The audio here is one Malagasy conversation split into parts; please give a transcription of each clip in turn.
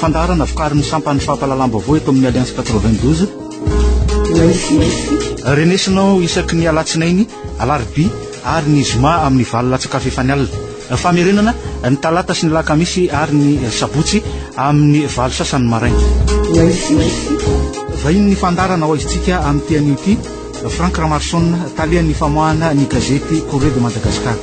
Fandarana vokariny sampany fampahalalam-baovao eto amin'ny Alliance 92. Renesinao isaky ny alatsinainy, alarobia ary ny zoma amin'ny valolatsakafo efa ny alina. Famerenana ny talata sy ny lakamisy ary ny sabotsy amin'ny valo sasany maraina. Vahiny ny fandarana ho izitsika amin'ny tean'io ity Frank Ramarson talian'ny famoahana ny gazety Courrier de Madagascar.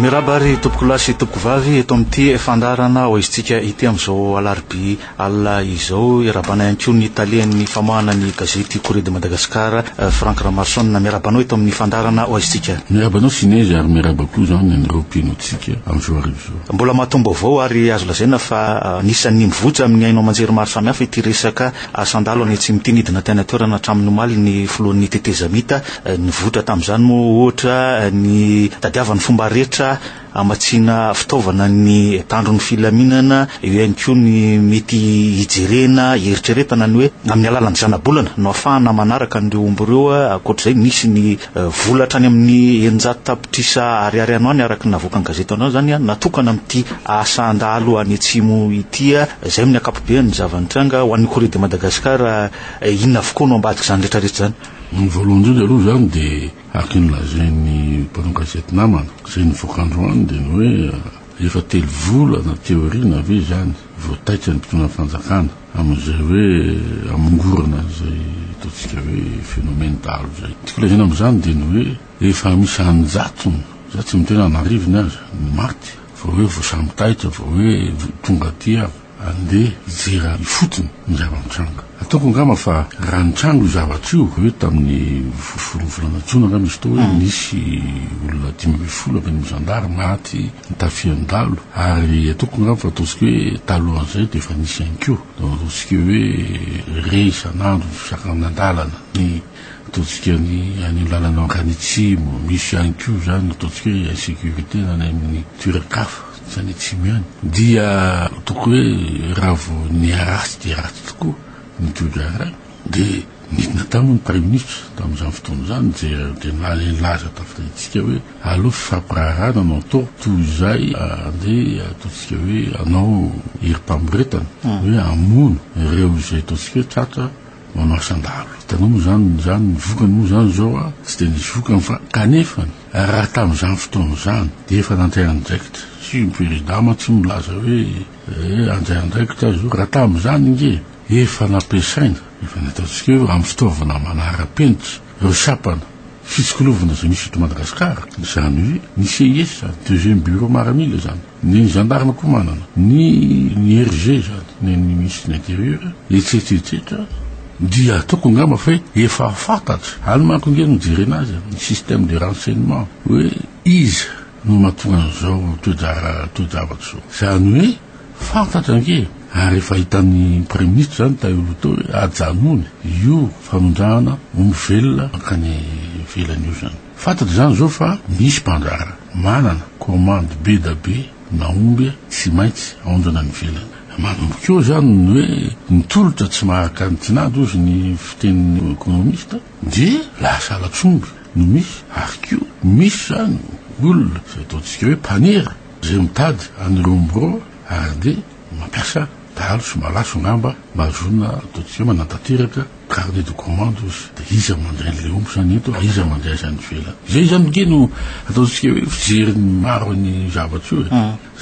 Mirabary tompoko lasy tompoko vavy eto amin'ity fandarana ho izitsika ity amin'izao alarobia alina izao irabana ihany koa ny talian'ny famoahana ny gazety Courrier de Madagascar Frank Ramarson mirabanao eto amin'ny fandarana ho izitsika. Mirabanao sinezy ary mirabako zany ny ropianotsika amin'izao arivo. Mbola mahatombo avao ary azo lazaina fa nisan'ny mivoja amin'ny ainao manjery maro samihafa ity resaka sandalo any tsy mitinidina tany atoerana hatramin'ny omaly ny filohan'ny tetezamita nivotra tamin'izany moa ohatra ny tadiavan'ny fomba rehetra amatsina fitaovana ny tandron'ny filaminana eo ihany koa ny mety hijerena eritreretana ny hoe amin'ny alalan'ny zanabolana no ahafahana manaraka an'ireo omby ireo akoatr'izay nisy ny volatra any amin'ny 100 tapitrisa ariary anao any araka navoakany gazety anao zany natokana amin'ity asandalo any atsimo ity izay amin'ny akapobeany zavanitranga ho an'ny Courrier de Madagascar inona avokoa no ambadiky zany rehetrarehetra zany. Ny voalohany indrindra aloha zany dia araka ny lazain'ny mpanao gazety namana izay nivoaka androany dia ny hoe efa telo volana teoriana ave zany voataitra ny mpitondra fanjakana amin'izay hoe amongorana izay ataontsika hoe phénomène-dalo zay. Tiako lazaina amin'izany dia ny hoe efa misy anjatony za tsy mitena anarivony azy ny maty vao hoe voasamitaitra vao hoe tonga tia andeha hijera ifotony ny zava-mitranga. Ataoko angamba fa raha nitrango zavatra io hoe tamin'ny volana jona nga misy tao hoe nisy olona 10,000 avy ny zandary maty nitafian-dalo ary ataoko angamba fa ataontsika hoe talohan'izay dia efa nisy ihany koa ataontsika hoe re isan'andro sakan'andalana ny ataontsika ny any lalana ankanitsimo misy ihany koa zany ataontsika hoe insécurité nany amin'ny toeran-kafa zany atsimo ihany dia ataoko hoe raha vao niarasy dia ratsy tokoa nitodrara dia nidina tamin'ny Premier ministre tamin'izany fotoana zany dia nalaza tafitaitsika hoe aleo fifampirarana no atao toy izay andeha ataontsika hoe anao herim-pamoretana hoe amono ireo izay ataontsika hoe tratra manao asandalo. Hitanao moa zany vokany moa zany zao tsy dia nisy vokany fa kanefa raha tamin'izany fotoana zany dia efa nandray andraikitra sy ny président tsy milaza hoe andray andraikitra zao raha tamin'izany inge efa nampiasaina efa nataontsika hoe amin'ny fitaovana manara-penitra ireo sapana fisikolovana izay misy eto Madagasikara zany hoe ny CIS deuxième bureau maramila zany ny gendarme koa manana ny RG zany ny ministre de l'intérieur etsetsetsetra dia ataoko angamba fa efa fantatra any manko nge mijery azy ny système de renseignement hoe izy no mahatonga an'izao toe-javatra zao zany hoe fantatra nge ary efa hitan'ny Premier ministre zany taolo tao hoe ajanony io famondrahana omby velona makany velany io zany fantatra zany zao fa misy mpandrara manana commande be da be na omby tsy maintsy aondrana ny velany manomboka eo zany ny hoe nitolotra tsy maharaka ny tinady ozy ny fitenin'ny économiste dia lasa alatsomby no misy ary kio misy zany olona zay ataontsika hoe mpanera zay mitady an'ireo omby ary dia mampiasa dalo sy malaso ngamba mazona ataontsika hoe manantanteraka carnet de commande ozy dia iza mandray le omby zany eto iza mandray zany velany zay zany nge no ataontsika hoe fijeriny maro ny zavatra io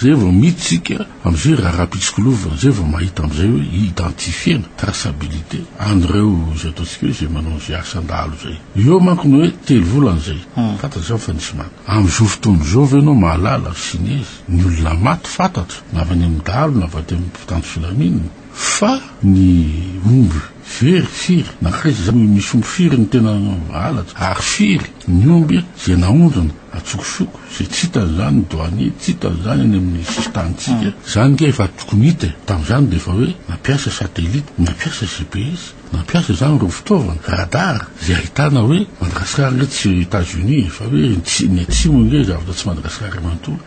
zay vao miditsika am'izay raha rapitsikolovana zay vao mahita am'izay hoe identifiena traçabilité an'ireo zay ataontsika hoe zay manao zay asandalo zay eo manko no hoe telo volana zay fantatra zany fa nisy maty am'izao fotoana zao ve anao mahalala sinezy ny olona maty fantatra na avy any amin'ny dalo na avy amin'ny mpitandro filaminana fa ny omby very firy nakaiza zany misy omby firy ny tena halatra ary firy ny omby zay naondrana atsokosoko zay tsy hitany zany douanier tsy hitany zany any amin'ny sistantsika zany nge efa tokony hita tamin'izany dia efa hoe nampiasa satellite nampiasa GPS nampiasa zany ireo fitaovana radar zay ahitana hoe Madagasikara nge tsy États-Unis fa hoe ny atsimo nge zavatra tsy Madagasikara manontolo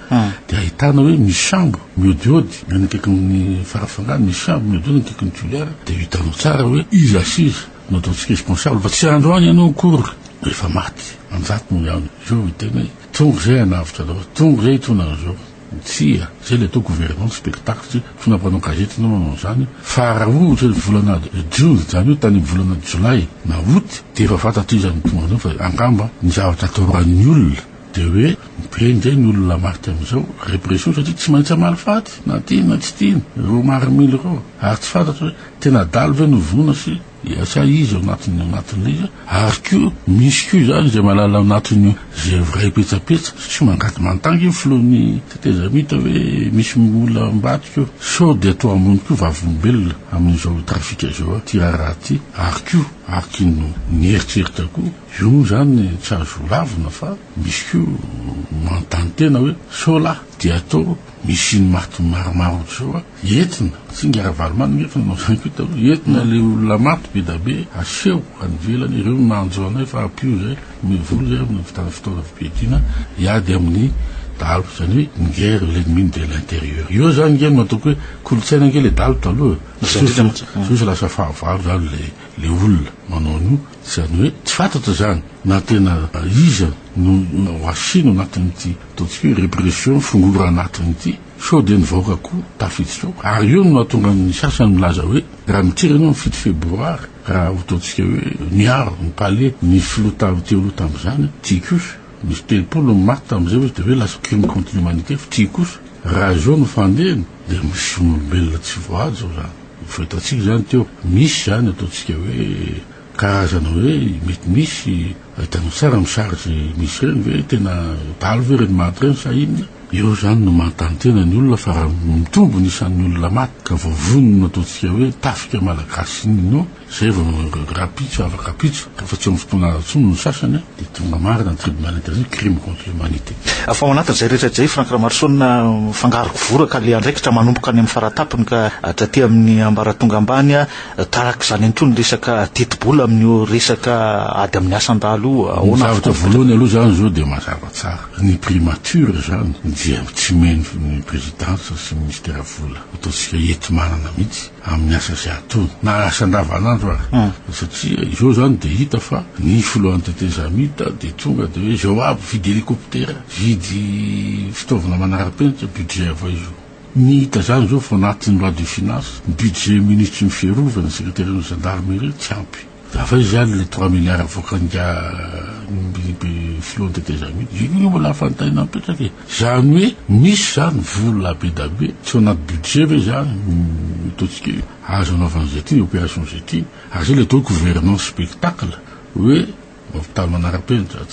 dia ahitana hoe misy sambo miodiody ny akaikin'ny farafangany misy sambo miodiody ny akaikin'ny tuliara dia hitanao tsara hoe iza siza no ataontsika responsable fa tsy androany ianao kory rehefa maty anjato no ihany zao tena tonga zay anavitra loha tonga zay tona zao tsia zay le atao gouvernement spectacle tsy tona mpanao gazety na manao zany fa raha ohatra volana june zany hoe tany volana jolay na août de efa fantatry izany tonga zao fa angamba ny zavatra atao rahan'ny olona de hoe miprendray ny olona marty am'izao répression satria tsy maintsy amalifaty na tiny na tsy tiny ro maro mily reo ary tsy fantatry hoe tena dalo ve novona sy sa izy anatin'le izy ary ko misy ko zany zay malala anatin'io zay vray petsapetsa tsy mangaty mantangy iny filohan'ny tetezamita hoe misy olona mbaty ko sao de atao ambony ko vavolombelona amin'izao trafika zao ty raha ty ary ko arky nieritseritra ko io zany tsy azo lavina fa misy ko mantany tena hoe sao lahy de atao misy ny maty maromaro zao entina tsy ngaravalomany nefa nanao zany ko tao entina le olona maty be da be aseho anyvelany ireo manjo anay fa apio zay mivolo zay amin'ny fitana fitaova fipiedina iady amin'ny dalo zany hoe guerre l'ennemi de l'intérieur io zany ngeny matoko hoe kolotsaina nge le dalo taloha sosy lasa fahavalo zany le olona manao an'io zany hoe tsy fantatra zany na tena iza no asino anatin'ity ataontsika hoe répression fongora anatin'ity sao de nivaoka ko tafitsy sao ary io no mahatonga ny sasany milaza hoe raha mitiry anao ny 7 févroary raha ataontsika hoe niaro ny palais ny filoha teoloha tam'izany tiakos misy telopolo maty tam'izay hoe de hoe lasa crime contre l'humanité fa tia kosa raha zao no fandehany de misy olombelona tsy voady zao zany fahitatsika zany teo misy zany ataontsika hoe karazana hoe mety misy ahitana tsara misaritry misy reny hoe tena dalo ve reny maty reny sa inona io zany no mantany tena ny olona fa raha mitombo nisan'ny olona maty ka vovoniny ataontsika hoe tafika malagasy ino zay vao rapitso afaka rapitso fa tsy amin'ny fotoana tsony no sasany de tonga marina ny tribunal international crime contre l'humanité fa ao anatin' zay rehetra zay Frank Ramarsona fangaroko voraka le andraikitra manomboka any amin'ny faratapony ka hatraty amin'ny ambaratonga ambany tarak' zany any tony resaka tetibola amin'io resaka ady amin'ny asandalo ahoana zavatra voalohany aloha zany zao de mazava tsara ny primature zany dia tsy meny ny présidence sy ministère vola ataontsika ety manana mihitsy amin'ny asa zay atony na asa andavanandro satria izao zany de hita fa ny filohan'ny tetezamita de tonga de hoe zao aby vidy hélicoptère vidy fitaovana manara-penitra budget avao izo ny hita zany zao fa anatin'ny loi de finance budget ministre mifiarovana secrétaire ny gendarmerie tsy ampy afa izy zany le 3 milliards avoakanga filohan'ny tetezamita io mbola afantaina mipetraka zany hoe misy zany vola be da be tsy anaty budget ve zany ataontsika azo anaovana zay ty opération zay ty ary zay le atao gouvernement spectacle hoe mavitalo manara-penitra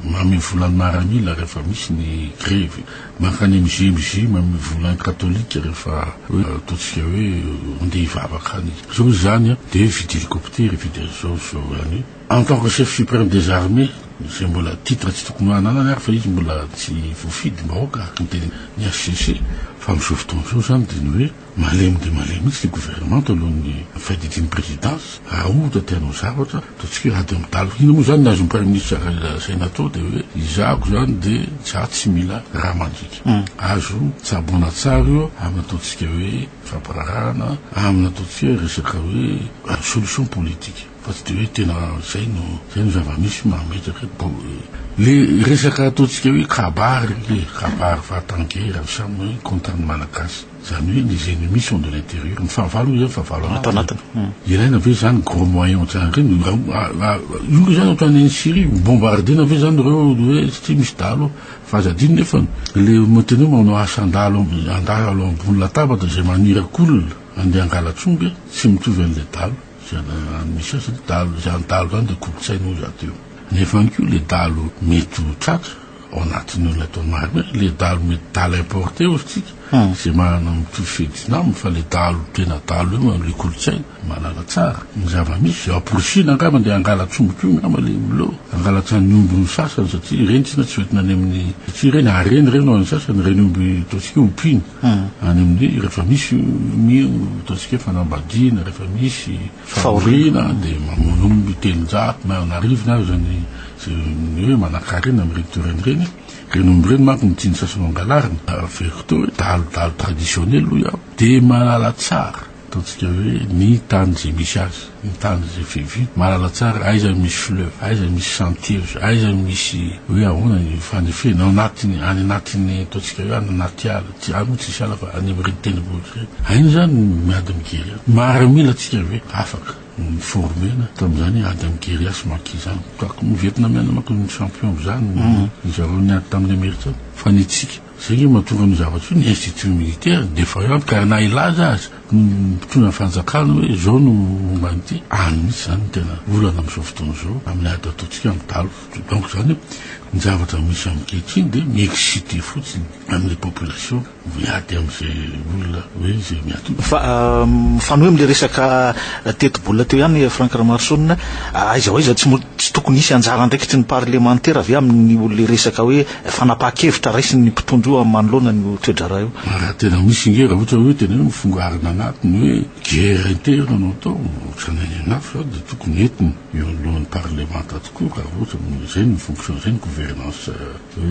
mame volany maramila rehefa misy ny grève mankany MJ mame volany katolika rehefa hoe ataontsika hoe andeha hivavaka any zao zany de vidy hélicoptère vidy zao zany en tant que chef suprême des armées zay mbola titre tsy tokony ananany ary fa izy mbola tsy voafidy mbahoaka araka ny HCC fa am'izao fotoana zao zany de ny hoe malemy de malemy mihitsy le gouvernement alohan'ny fadidiny présidence raha ohatra tianao zavatra ataontsika hoe ady amidalo ino moa zany nazo prime ministre saina atao de hoe izako zany de za tsy mila raha mandrika azo tsabona tsara io amin'ny ataontsika hoe fampararana amin'ny ataontsika hoe resaka hoe solution politique fa tsy de hoe tena zay no zava-misy mametraka le resaka ataontsika hoe kabary vatangera samy contre ny malagasy zany hoe les ennemis sont de l'intérieur ny fahavalo zany fahavalo anatiny ilaina ve zany gros moyen zany reny io zany ohatrany Syrie bombardena ve zany reo hoe tsy misy dalo fazadiny nefa le mateny manao asandalo andalo ambony latabatra zay manirakolona andeha angalatsonga tsy mitovy an'le dalo misy asa dalo zany dalo zany de kolotsaina io zato io nefa any ko le dalo mety ho tratra ao anatin'io le ataony marina le dalo mety dalo importé ozytsika zay manana mitovy Vietnam fa le dalo tena dalo io le kolotsaina manana tsara ny zava-misy aporosina angamba nde angala tsomboka io ngamba le milo angalatsany omby ny sasany satria reny tsina tsy hoentina any amin'ny satria reny areny reny ao any sasany reny omby ataontsika ompiny any amin'ny rehefa misy ataontsika fanambadiana rehefa misy faorina de mamono omby telonjato manarivona azy zany hoe manakarena amin'ny rectoreny reny reny omby reny manko mitiny sasany angalarina verito dalo traditionnel lo iaho de malala tsara ataontsika hoe ny tany zay misy azy, ny tany zay fevi malala tsara, aiza misy fleuve, aiza misy sentier, aiza misy hoe ahoana ny fanefena any anatin'ny ataontsika hoe any anaty ala, tsy any tsisy ala fa any amin'ny tendrombohitra. Ainy zany miady migery. Miaramila atsika hoe afaka ny formena tam'izany ady amin'ny guerrias maki zany. Kako ny Vietnamiana manko ny champion zany, zareo niady tamin'ny Amerika zany. Fa ny tsika zay mahatonga ny zavatra ny institut militaire défaillante ka na ilaza azy mpitona fanjakana hoe zao no momba an'ity any mihitsy zany tena olana amin'izao fotoana zao amin'ny ady ataontsika amin'ny talo. Donc zany ny zavatra misy amin'kehitriny dia miexcité fotsiny amin'ny population miady amin'izay olona hoe zay miady. Fa fanohy amin'le resaka teti-bola teo ihany Franck Ramarsson, aiza tsy tokony hisy anjara andraikitry ny parlementaire avy amin'ny olona resaka hoe fanapahan-kevitra raisin'ny mpitondroa manoloana ny toedrara io. Raha tena misy ngera ohatra hoe tena hoe mifongarina anatiny hoe guerre interne no atao ohatran'ny anafy sao dia tokony entiny eo alohan'ny parlementa tokoa raha ohatra zay ny fonction zay ny gouvernance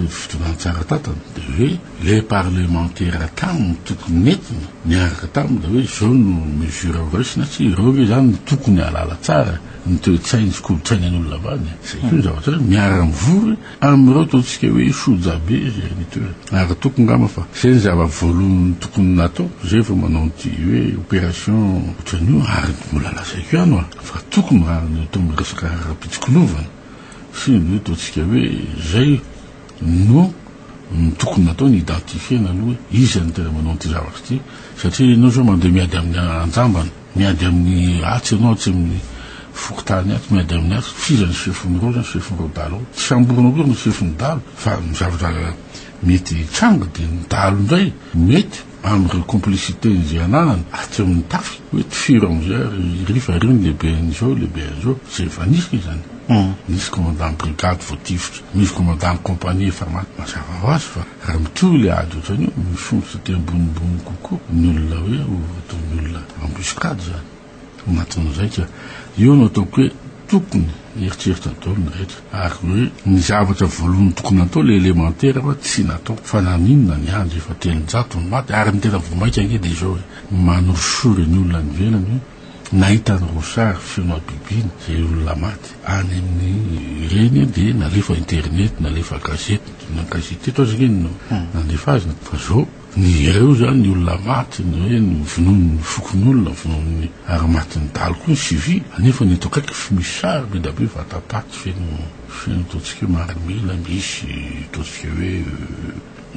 fitonantsara tatana dia hoe les parlementaires taminy tokony entiny niaraka taminy da hoe zao no mesure raisina tsy ireo hoe zany tokony alala tsara ny toe-tsainy sy kolotsainany olona avany. Zay koa zavatra miara mivory amin'ireo ataontsika hoe sojabe zay ny toerana ary tokony ngama fa zay ny zava-voalohany tokony natao zay fa manao ty hoe opération ohatran'io ary mbola lazaiko ihany a fa tokony raha atao resaka rapitsikonovana sy ny ataontsika hoe zay no tokony natao ny identifiena aloha hoe izy ny tena manao ty zavatra ty satria ianao zao mandeha miady amin'ny anjambana miady amin'ny atsy ianao atsy amin'ny fokotany atsy miady amin'ny atsy fizany sefon'ireo zany sefon'ireo dalo tsy samborinao koa ny sefon'ny dalo fa ny zavatra mety tranga dia ny dalo indray mety amin'ireo complicité zay ananany atsy amin'ny tafy hoe tifiro am'izay rifa riny lehibe an'izao lehibe an'izao zay efa nisy zany. Misy commandant brigade voatifitra, misy commandant compagnie farmaty mazava ho azy fa raha mitohy le ady ohatran'io misongotra te ambonimbony kokoa ny olona hoe ataony olona embuscade zany. Anatin'izay ka io no ataoko hoe tokony eritseritra atao ny rehetra ary hoe ny zavatra voalohany tokony atao le élémentaire fa tsy natao fa naninona ny andro efa telonjato ny maty ary ny tena vomaika angedy izao hoe manorosory ny olona ny velany hoe nahita ny rosary feno abibiny zay olona maty any amin'ny reny dia nalefa internet nalefa gazety na gazety eto azy reny no nandefa azy fa zao ny ireo zany ny olona maty ny hoe ny vonoiny fokon'olona vonoiny ary maty ny dalo koa ny civil anefa ny eto akaiky fi misy sary be da be vatapaty feno ataontsika hoe marimila misy ataontsika hoe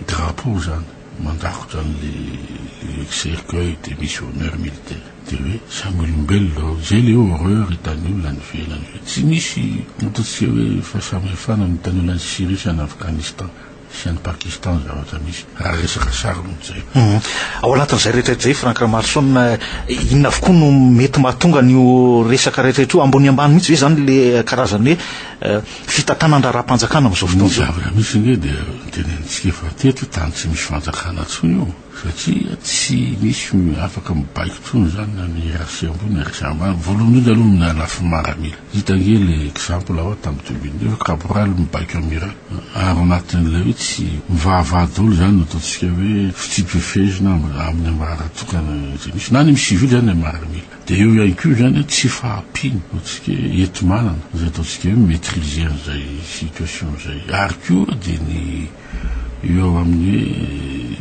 drapeau zany mandakotra le cercueil de missionnaire militaire dia hoe samy olombelona zay le horreur hitany olona ny velany hoe tsy misy ataontsika hoe fahasamihafana mitany olona ny Syrie sy any Afghanistan sy any Pakistan zavatra misy raha resaka sarony zay. Ao anatin'izay rehetrarehetra zay Franck Ramarsson, inona avokoa no mety mahatonga ny resaka rehetrarehetra ambony ambany mihitsy hoe zany le karazany hoe fitantanan-draha-panjakana amin'izao fotoana zao. Zavatra misy nge dia tenentsika efa teto tany tsy misy fanjakana tsony io satria tsy misy afaka mibaiko tsony zany ny rasy ambony rasy ambany voalohany io aloha mina lafy maramila hitange le exemple ao tamin'ny 2009 caporal mibaiko amira ary anatin'ilay hoe tsy mivavahady olo zany ataontsika hoe fitsipifezina amin'ny ambaratokana zay misy na ny civil zany maramila dia eo ihany koa zany tsy fahampiny ataontsika eto manana zay ataontsika hoe maîtriser an'izay situation zay ary koa dia ny eo amin'ny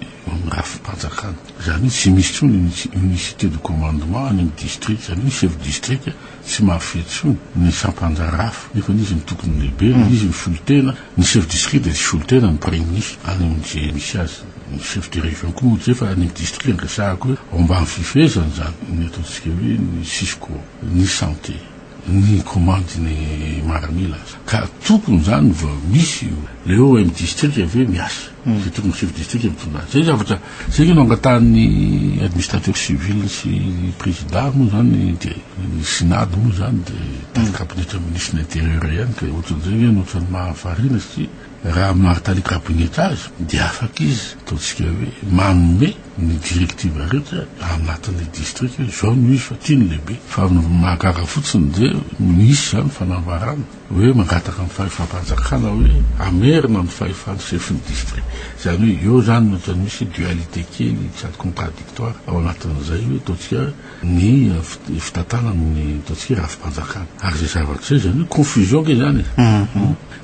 rafi-panjakana zany tsy misy tsony unicité de commandement any amin'ny district zany chef district tsy mahafety tsony ny sampanjarafo nefa izy ny tokony lehibe izy ny folotena ny chef district dia tsy folotena ny premier ministre any amin'izay misy azy ny chef de région koa moa tsy fa any amin'ny district resahako hoe ao ambany fifezany zany ny ataontsika hoe ny sisco ny santé ny commande ny maramila ka tokony zany vao misy le eo amin'ny district avy miasa zay tokony chef district mitondra zay zavatra zay no angatahany administrateur civil sy président moa zany dia ny synady moa zany dia cabinet ministre l'intérieur ihany ka ohatran'izay hoe ohatran'ny mahafarina sy raha mahatali cabinet azy dia afaka izy ataontsika hoe manome ny directive rehetra anatin'ny district zao no izy fa tiany lehibe fa mahagaga fotsiny dia misy zany fanambarana hoe mangataka amin'ny fahefam-panjakana hoe amerina amin'ny fahefany chefny district zany hoe eo zany nohatra misy dualité kely sady contradictoire ao anatin'izay hoe ataontsika ny fitatana amin'ny ataontsika rafi-panjakana ary zay zavatra zay zany hoe confusion ke zany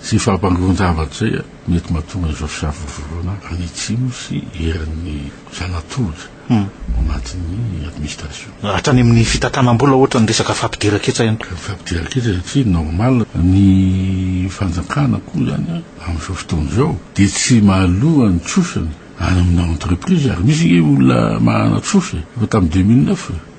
sy fahampangovon-javatra zay mety mahatonga izao fisavorovona any atsimo sy eran'ny zanatoja anatin'ny administration hatrany amin'ny fitatanam-bola ohatra ny resaka fampidiraketsa ihany fampidiraketsa satria normal ny fanjakana koa zany amin'izao fotoana zao dia tsy mahaloha ny tsosany any amin'ny entreprise ary misy olona mahana tsosy fa tamin'ny 2009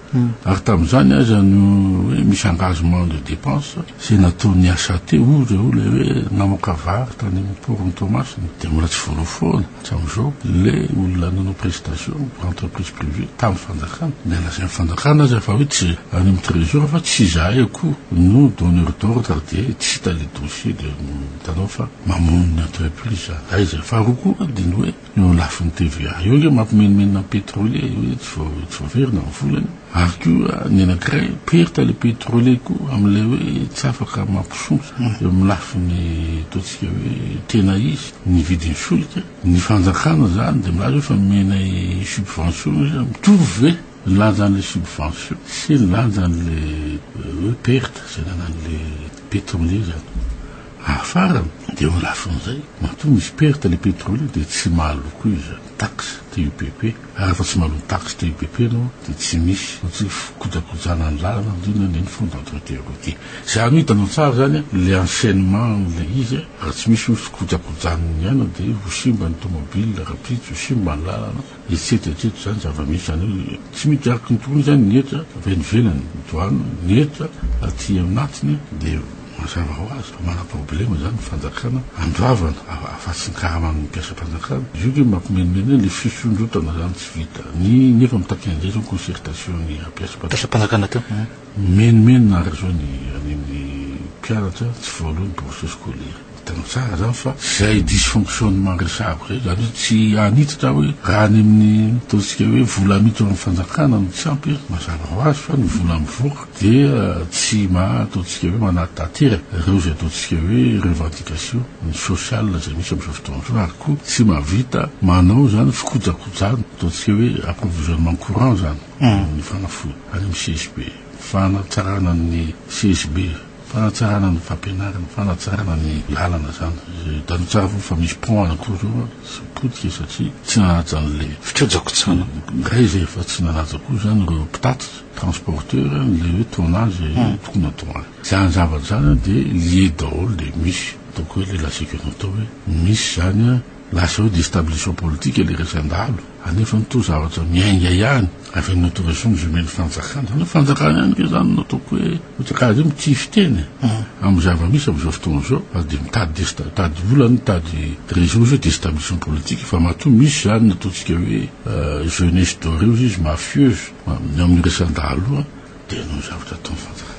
ary tamin'izany aza no hoe misy engagement de dépense sy nataon'ny ASAT ohatra olona hoe namoaka vary tany amin'ny porony Tomasina dia mbola tsy voalofoana hatramin'izao le olona nanao prestation pour entreprise privée tamin'ny fanjakana dia lazain'ny fanjakana aza fa hoe tsy any amin'ny trésor fa tsy zahay akoho no donneur d'ordre dia tsy hita le dossier de tanao fa mamono ny entreprise zany zay faharoa koa dia ny hoe eo lafin'ny TVA eo nge mampimenomena pétrolier hoe tsy voaverina ny volany ary koa ny anankiray perte le pétrolier koa amin'ilay hoe tsy afaka mampisonsa eo amin'ny lafiny ataontsika hoe tena izy ny vidiny solika ny fanjakana zany dia milaza hoe fa menay subvention mitovy ve lanjan'le subvention sy ny lanjan'le hoe perte zay nanan'le pétrolier zany afarany dia eo lafin'izay mahatonga misy perte le pétrolier dia tsy mahaloko izy taxe TUPP ary fa tsy mahaloko taxe TUPP no dia tsy misy tsy fikojakojana ny lalana indrindra ny fond d'entretien routier zany hitanao tsara zany le enseignement le izy ary tsy misy fikojakojanany ihany dia ho simba ny tomobile rapitsy ho simba ny lalana etsetretreto zany zava-misy zany tsy mety araky ny tokony zany nietra avenivelany doana nietra aty aminatiny dia mazava ho azy fa mana problème zany fanjakana androavana afatsinkaraman'ny mpiasa-panjakana io ke mampimenomena le fisondrotana zany tsy vita ny nefa mitakin'izay zao concertation ny mpiasa-panjakana teo menomenona ary zao ny any amin'ny mpianatra tsy voalohany bourse scolaire hitanao tsara zany fa zay dysfonctionnement resabo zay zany hoe tsy anititra hoe raha any amin'ny ataontsika hoe vola mito amin'ny fanjakana no tsy ampy mazava ho azy fa ny vola mivoaka dia tsy ataontsika hoe manatateraka ireo zay ataontsika hoe revendication ny social zay misy amin'izao fotoana zao ary koa tsy mahavita manao zany fikojakojana ataontsika hoe approvisionnement courant zany ny fanafody any amin'ny CSB fanatsarana ny CSB fanatsarana ny fampianarana fanatsarana ny lalana zany tany tsara fa misy pont anakory zao sy potika satria tsy nanaja an'le fikojakojana ray zay fa tsy nanaja koa zany ireo mpitatitra transporteur le hoe tonnage tokony atao any zany zavatra zany dia lié daholo dia misy donc hoe le lasika no atao hoe misy zany lasa hoe déstabilisation politique le resan-dalo anefa nito zavatra miainga ihany avy ny autorisation zomeny fanjakana zany fanjakana ihany ke zany nataoko hoe otrakazy io mitify teny amin'ny zava-misy amin'izao fotoana zao dia mitady vola mitady réseau hoe déstabilisation politique fa matoa misy zany nataontsika hoe jeunesse dorée izy mafieuse amin'ny resan-dalo dia no zavatra ataon'ny fanjakana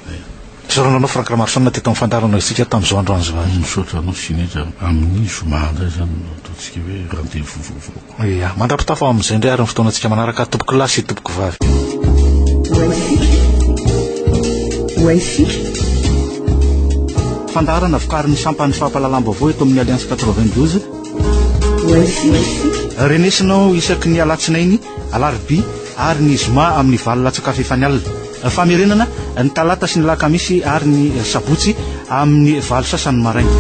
sorananao Frank Ramarsona teto amin'ny fandaranao isika tamin'izao androany zao misaotra anao sinetra amin'ny zomandray zany ataontsika hoe rendez-vous vaovao ia mandrapitafa amin'izay indray ary ny fotoanantsika manaraka tompoko lahy sy tompoko vavy fandarana vokarin'ny sampany fahampalalam-baovao eto amin'ny Alliance 92 renesinao isaky ny alatsinainy alarobia ary ny zoma amin'ny valo latsaka fefany alina famerenana ny talata sy ny lakamisy ary ny sabotsy amin'ny valo sasany maraina